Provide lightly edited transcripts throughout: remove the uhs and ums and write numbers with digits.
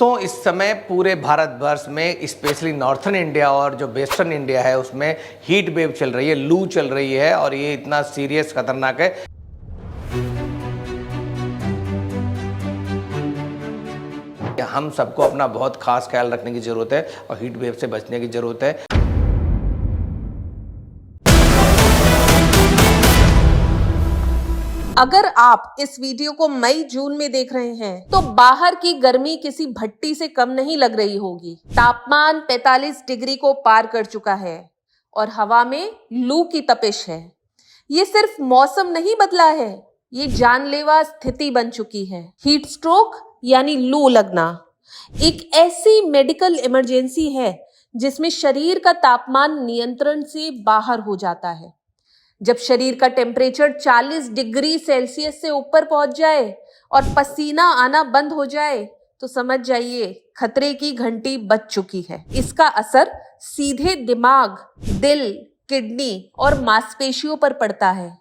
दोस्तों, इस समय पूरे भारतवर्ष में स्पेशली नॉर्थर्न इंडिया और जो वेस्टर्न इंडिया है उसमें हीट वेव चल रही है, लू चल रही है और ये इतना सीरियस खतरनाक है। हम सबको अपना बहुत खास ख्याल रखने की ज़रूरत है और हीट वेव से बचने की ज़रूरत है। अगर आप इस वीडियो को मई जून में देख रहे हैं तो बाहर की गर्मी किसी भट्टी से कम नहीं लग रही होगी। तापमान 45 डिग्री को पार कर चुका है और हवा में लू की तपिश है। ये सिर्फ मौसम नहीं बदला है, ये जानलेवा स्थिति बन चुकी है। हीट स्ट्रोक यानी लू लगना एक ऐसी मेडिकल इमरजेंसी है जिसमें शरीर का तापमान नियंत्रण से बाहर हो जाता है। जब शरीर का टेम्परेचर 40 डिग्री सेल्सियस से ऊपर पहुंच जाए और पसीना आना बंद हो जाए तो समझ जाइए खतरे की घंटी बज चुकी है। इसका असर सीधे दिमाग, दिल, किडनी और मांसपेशियों पर पड़ता है।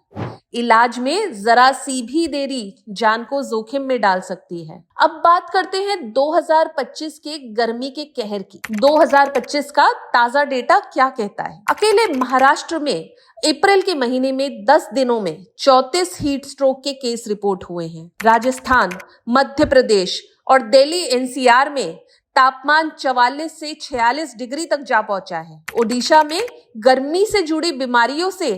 इलाज में जरा सी भी देरी जान को जोखिम में डाल सकती है। अब बात करते हैं 2025 के गर्मी के कहर की। 2025 का ताजा डेटा क्या कहता है? अकेले महाराष्ट्र में अप्रैल के महीने में 10 दिनों में 34 हीट स्ट्रोक के केस रिपोर्ट हुए हैं। राजस्थान, मध्य प्रदेश और दिल्ली एनसीआर में तापमान 44 से 46 डिग्री तक जा पहुंचा है। ओडिशा में गर्मी से जुड़ी बीमारियों से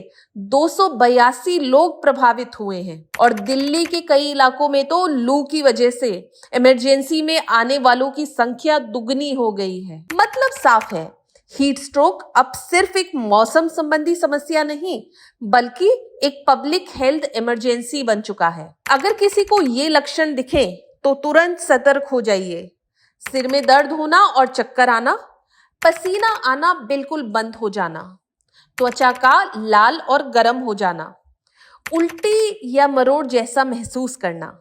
282 लोग प्रभावित हुए हैं और दिल्ली के कई इलाकों में तो लू की वजह से इमरजेंसी में आने वालों की संख्या दुगनी हो गई है। मतलब साफ है, हीट स्ट्रोक अब सिर्फ एक मौसम संबंधी समस्या नहीं बल्कि एक पब्लिक हेल्थ इमरजेंसी बन चुका है। अगर किसी को ये लक्षण दिखे तो तुरंत सतर्क हो जाइए। सिर में दर्द होना और चक्कर आना, पसीना आना बिल्कुल बंद हो जाना, त्वचा का लाल और गर्म हो जाना, उल्टी या मरोड़ जैसा महसूस करना,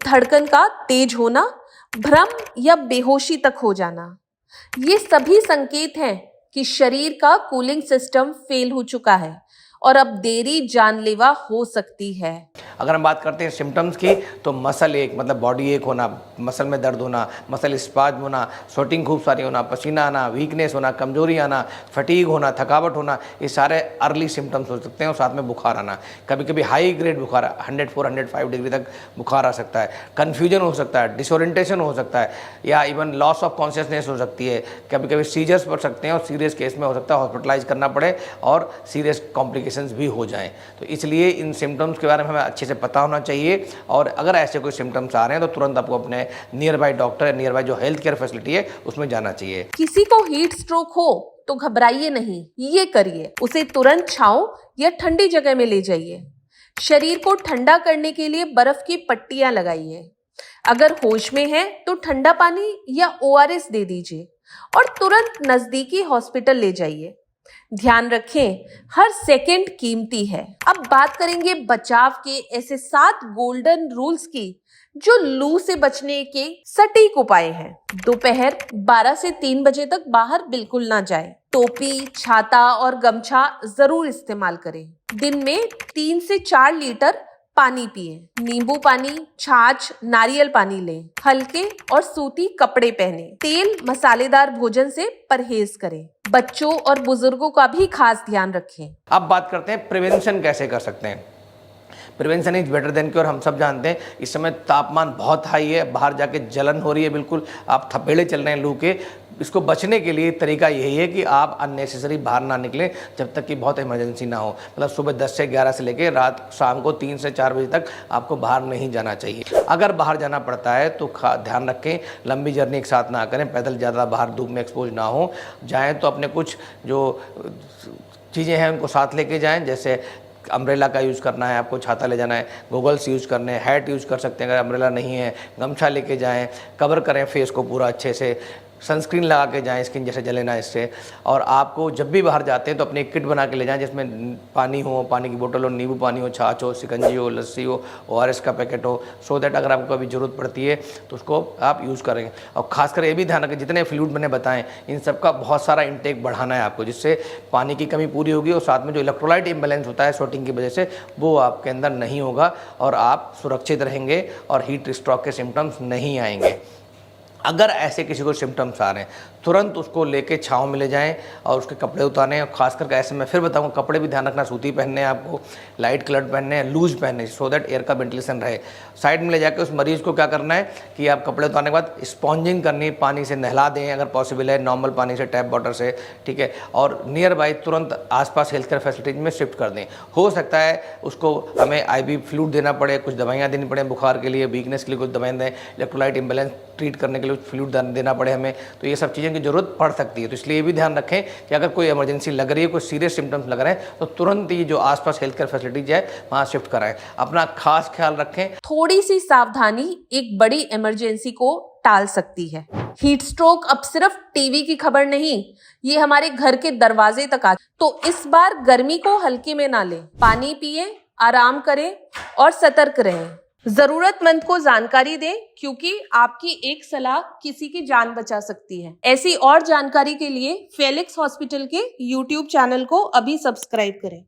धड़कन का तेज होना, भ्रम या बेहोशी तक हो जाना, ये सभी संकेत हैं कि शरीर का कूलिंग सिस्टम फेल हो चुका है और अब देरी जानलेवा हो सकती है। अगर हम बात करते हैं सिम्टम्स की तो मसल एक मतलब बॉडी एक होना, मसल में दर्द होना, मसल स्पाज्म होना, स्वेटिंग खूब सारी होना, पसीना आना, वीकनेस होना, कमजोरी आना, फटीग होना, थकावट होना, ये सारे अर्ली सिम्टम्स हो सकते हैं और साथ में बुखार आना। कभी कभी हाई ग्रेड बुखार 104-105 डिग्री तक बुखार आ सकता है। कन्फ्यूजन हो सकता है, डिसोरिएंटेशन हो सकता है या इवन लॉस ऑफ कॉन्शियसनेस हो सकती है। कभी कभी सीजर्स पड़ सकते हैं और सीरियस केस में हो सकता है हॉस्पिटलाइज करना पड़े और सीरियस कॉम्प्लिकेशंस भी हो जाएं। तो इसलिए इन सिम्टम्स के बारे में हमें अच्छे से पता होना चाहिए और अगर ऐसे कोई सिम्टम्स आ रहे हैं तो तुरंत आपको अपने near by doctor, near by जो हेल्थ केयर फैसिलिटी है उसमें जाना चाहिए। किसी को हीट स्ट्रोक हो तो घबराइए नहीं, ये करिए, उसे तुरंत छांव या ठंडी जगह में ले जाइए। शरीर को ठंडा करने के लिए बर्फ की पट्टियां लगाइए। अगर होश में है तो ठंडा पानी या ORS दे दीजिए और तुरंत नजदीकी हॉस्पिटल ले जाइए। ध्यान रखें, हर सेकंड कीमती है। अब बात करेंगे बचाव के ऐसे 7 गोल्डन रूल्स की जो लू से बचने के सटीक उपाय हैं। दोपहर 12 से 3 बजे तक बाहर बिल्कुल ना जाएं। टोपी, छाता और गमछा जरूर इस्तेमाल करें। दिन में 3 से 4 लीटर पानी पिएं। नींबू पानी, छाछ, नारियल पानी लें। हल्के और सूती कपड़े पहने। तेल मसालेदार भोजन से परहेज करें। बच्चों और बुजुर्गों का भी खास ध्यान रखें। अब बात करते हैं प्रिवेंशन कैसे कर सकते हैं। Prevention is better than cure. हम सब जानते हैं इस समय तापमान बहुत हाई है, बाहर जाके जलन हो रही है, बिल्कुल आप थपेड़े चल रहे हैं लू के। इसको बचने के लिए तरीका यही है कि आप अननेसेसरी बाहर ना निकलें जब तक कि बहुत इमरजेंसी ना हो। मतलब सुबह 10 से 11 से लेकर रात शाम को 3 से 4 बजे तक आपको बाहर नहीं जाना चाहिए। अगर बाहर जाना पड़ता है तो ध्यान रखें लंबी जर्नी एक साथ ना करें, पैदल ज़्यादा बाहर धूप में एक्सपोज ना हो। जाएँ तो अपने कुछ जो चीज़ें हैं उनको साथ लेके जाएँ, जैसे अम्ब्रेला का यूज़ करना है, आपको छाता ले जाना है, गोगल्स यूज़ करने हैं, हैट यूज़ कर सकते हैं अगर अम्ब्रेला नहीं है, गमछा लेके जाएं, कवर करें फेस को पूरा अच्छे से, सनस्क्रीन लगा के जाएं, स्किन जैसे जले ना इससे। और आपको जब भी बाहर जाते हैं तो अपनी एक किट बना के ले जाएं जिसमें पानी हो, पानी की बोतल हो, नींबू पानी हो, छाछ हो, शिकंजी हो, लस्सी हो, ORS का पैकेट हो, सो दैट अगर आपको कभी ज़रूरत पड़ती है तो उसको आप यूज़ करेंगे। और खासकर ये भी ध्यान रखें जितने फ्लूइड मैंने बताएं इन सब का बहुत सारा इंटेक बढ़ाना है आपको, जिससे पानी की कमी पूरी होगी और साथ में जो इलेक्ट्रोलाइट इम्बैलेंस होता है स्वेटिंग की वजह से वो आपके अंदर नहीं होगा और आप सुरक्षित रहेंगे और हीट स्ट्रोक के सिम्टम्स नहीं आएंगे। अगर ऐसे किसी को सिम्टम्स आ रहे हैं तुरंत उसको लेके छाँव में ले जाएं और उसके कपड़े उतारें। और खास करके ऐसे में फिर बताऊंगा, कपड़े भी ध्यान रखना, सूती पहनने हैं आपको, लाइट कलर पहनने हैं, लूज पहनने, सो दैट एयर का वेंटिलेशन रहे। साइड में ले जाकर उस मरीज़ को क्या करना है कि आप कपड़े उतारने के बाद स्पॉन्जिंग करनी, पानी से नहला दें अगर पॉसिबल है, नॉर्मल पानी से, टैप वाटर से, ठीक है। और नियर बाई तुरंत आसपास हेल्थ केयर फैसिलिटीज में शिफ्ट कर दें। हो सकता है उसको हमें IV फ्लूइड देना पड़े, कुछ दवाइयाँ देनी पड़े बुखार के लिए, वीकनेस के लिए कुछ दवाएं दें, इलेक्ट्रोलाइट इम्बैलेंस ट्रीट करने के लिए फ्लूइड देना पड़े हमें, तो ये सब चीज़ें की जरूरत पड़ सकती है। तो इसलिए ये भी ध्यान रखें कि अगर कोई इमरजेंसी लग रही है, कोई सीरियस सिम्टम्स लग रहे हैं, तो तुरंत ही जो आसपास हेल्थ केयर फैसिलिटीज है वहाँ शिफ्ट कराएं। अपना खास ख्याल रखें। थोड़ी सी सावधानी एक बड़ी इमरजेंसी को टाल सकती है। हीट स्ट्रोक अब सिर्फ टीवी की खबर नहीं, ये हमारे घर के दरवाजे तक आ, तो इस बार गर्मी को हल्के में ना लें, पानी पिएं, आराम करें और सतर्क रहें। जरूरतमंद को जानकारी दें, क्योंकि आपकी एक सलाह किसी की जान बचा सकती है। ऐसी और जानकारी के लिए फेलिक्स हॉस्पिटल के YouTube चैनल को अभी सब्सक्राइब करें।